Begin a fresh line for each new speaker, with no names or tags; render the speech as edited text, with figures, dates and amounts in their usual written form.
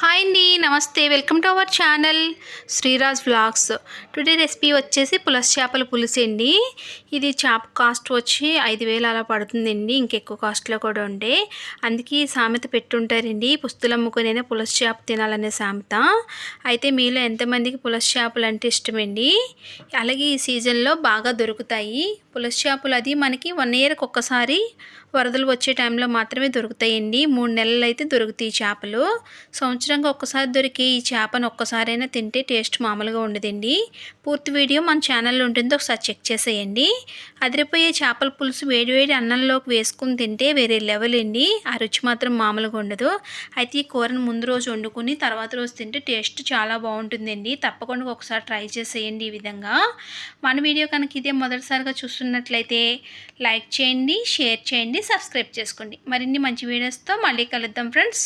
Hi అండి, నమస్తే. Welcome to our channel Sreeraj vlogs. Today recipe వచ్చేసి పులస చేపల పులుసు అండి. ఇది చేప కాస్ట్ వచ్చి 5,000 అలా పడుతుందండి. ఇంకెక్కువ కాస్ట్లో కూడా ఉండే, అందుకే ఈ సామెత పెట్టుంటారండి, పుస్తులు అమ్ముకునే పులస చేప తినాలనే సామెత. అయితే మీలో ఎంతమందికి పులస చేపలు అంటే ఇష్టమండి? అలాగే ఈ సీజన్లో బాగా దొరుకుతాయి పులస చేపలు. అది మనకి 1 ఇయర్కి ఒక్కసారి వరదలు వచ్చే టైంలో మాత్రమే దొరుకుతాయండి. 3 నెలలు అయితే దొరుకుతాయి చేపలు. సంవత్సరంగా ఒక్కసారి దొరికే ఈ చేపను ఒక్కసారైనా తింటే టేస్ట్ మామూలుగా ఉండదండి. పూర్తి వీడియో మన ఛానల్లో ఉంటుంది, ఒకసారి చెక్ చేసేయండి. అదిరిపోయే చేపల పులుసు వేడివేడి అన్నంలోకి వేసుకుని తింటే వేరే లెవెల్ అండి. ఆ రుచి మాత్రం మామూలుగా ఉండదు. అయితే ఈ కూరను ముందు రోజు వండుకుని తర్వాత రోజు తింటే టేస్ట్ చాలా బాగుంటుందండి. తప్పకుండా ఒకసారి ట్రై చేసేయండి ఈ విధంగా. మన వీడియో కనుక ఇదే మొదటిసారిగా చూస్తున్నట్లయితే లైక్ చేయండి, షేర్ చేయండి, సబ్స్క్రైబ్ చేసుకోండి. మరిన్ని మంచి వీడియోస్తో మళ్ళీ కలుద్దాం ఫ్రెండ్స్.